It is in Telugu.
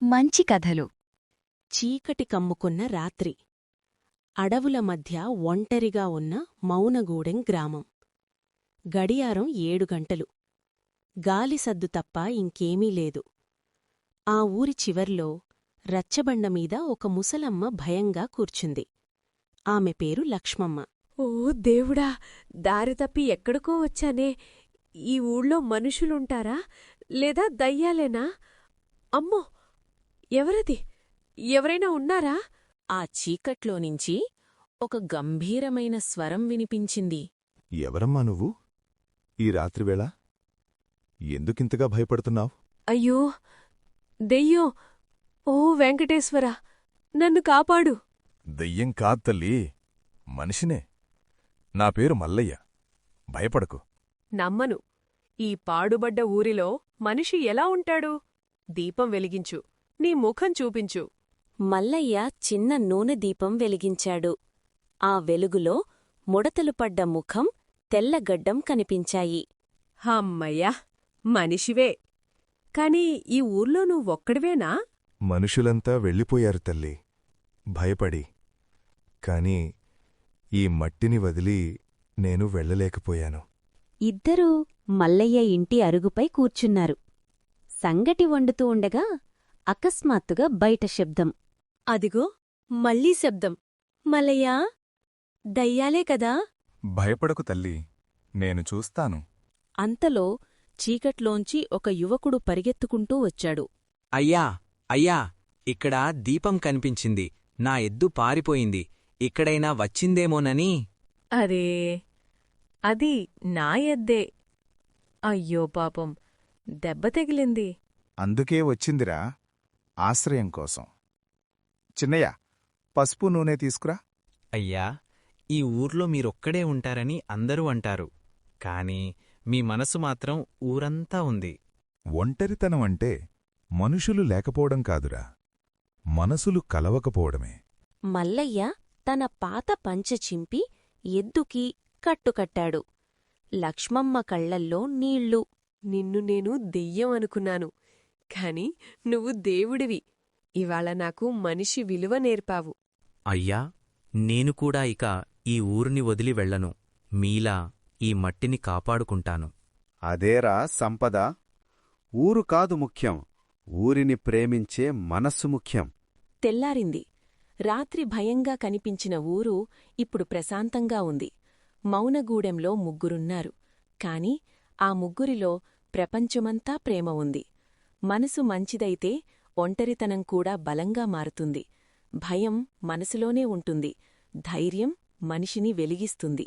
మంచి కథలు. చీకటి కమ్ముకున్న రాత్రి. అడవుల మధ్య ఒంటరిగా ఉన్న మౌనగూడెం గ్రామం. గడియారం 7 గంటలు. గాలిసద్దు తప్ప ఇంకేమీ లేదు. ఆ ఊరి చివర్లో రచ్చబండమీద ఒక ముసలమ్మ భయంగా కూర్చుంది. ఆమె పేరు లక్ష్మమ్మ. ఓ దేవుడా, దారితప్పి ఎక్కడికో వచ్చానే. ఈ ఊళ్ళో మనుషులుంటారా లేదా దయ్యాలేనా? అమ్మో, ఎవరది? ఎవరైనా ఉన్నారా? ఆ చీకట్లోనించి ఒక గంభీరమైన స్వరం వినిపించింది. ఎవరమ్మా నువ్వు? ఈ రాత్రివేళ ఎందుకింతగా భయపడుతున్నావు? అయ్యో, దెయ్యం! ఓ వెంకటేశ్వర, నన్ను కాపాడు! దెయ్యం కాదు తల్లీ, మనిషినే. నా పేరు మల్లయ్య. భయపడకు. నమ్మను. ఈ పాడుబడ్డ ఊరిలో మనిషి ఎలా ఉంటాడు? దీపం వెలిగించు, నీ ముఖం చూపించు. మల్లయ్య చిన్న నూనె దీపం వెలిగించాడు. ఆ వెలుగులో ముడతలు పడ్డ ముఖం, తెల్లగడ్డం కనిపించాయి. హమ్మయ్యా, మనిషివే. కాని ఈ ఊర్లో నువ్వొక్కడివేనా? మనుషులంతా వెళ్ళిపోయారు తల్లి, భయపడి. కాని ఈ మట్టిని వదిలి నేను వెళ్ళలేకపోయాను. ఇద్దరూ మల్లయ్య ఇంటి అరుగుపై కూర్చున్నారు. సంగటి వండుతూ ఉండగా అకస్మాత్తుగా బయట శబ్దం. అదిగో మళ్ళీ శబ్దం. మల్లయ్యా, దయ్యాలే కదా? భయపడకు తల్లి, నేను చూస్తాను. అంతలో చీకట్లోంచి ఒక యువకుడు పరిగెత్తుకుంటూ వచ్చాడు. అయ్యా, అయ్యా, ఇక్కడ దీపం కనిపించింది. నా ఎద్దు పారిపోయింది. ఇక్కడైనా వచ్చిందేమోనని. అరే, అది నా ఎద్దే. అయ్యో పాపం, దెబ్బ తగిలింది. అందుకే వచ్చిందిరా, ఆశ్రయం కోసం. చిన్నయ్య, పసుపు నూనె తీసుకురా. అయ్యా, ఈ ఊర్లో మీరొక్కడే ఉంటారని అందరూ అంటారు. కాని మీ మనసు మాత్రం ఊరంతా ఉంది. ఒంటరితనం అంటే మనుషులు లేకపోవడం కాదురా, మనసులు కలవకపోవడమే. మల్లయ్య తన పాత పంచె చింపి ఎద్దుకి కట్టుకట్టాడు. లక్ష్మమ్మ కళ్లల్లో నీళ్లు. నిన్ను నేను దెయ్యం అనుకున్నాను, కాని నువ్వు దేవుడివి. ఇవాళ నాకు మనిషి విలువ నేర్పావు. అయ్యా, నేను కూడా ఇక ఈ ఊరిని వదిలి వెళ్ళను. మీలా ఈ మట్టిని కాపాడుకుంటాను. అదేరా సంపద. ఊరు కాదు ముఖ్యం, ఊరిని ప్రేమించే మనస్సు ముఖ్యం. తెల్లారింది. రాత్రి భయంగా కనిపించిన ఊరు ఇప్పుడు ప్రశాంతంగా ఉంది. మౌనగూడెంలో ముగ్గురున్నారు. కాని ఆ ముగ్గురిలో ప్రపంచమంతా ప్రేమ ఉంది. మనసు మంచిదైతే ఒంటరితనం కూడా బలంగా మారుతుంది. భయం మనసులోనే ఉంటుంది. ధైర్యం మనిషిని వెలిగిస్తుంది.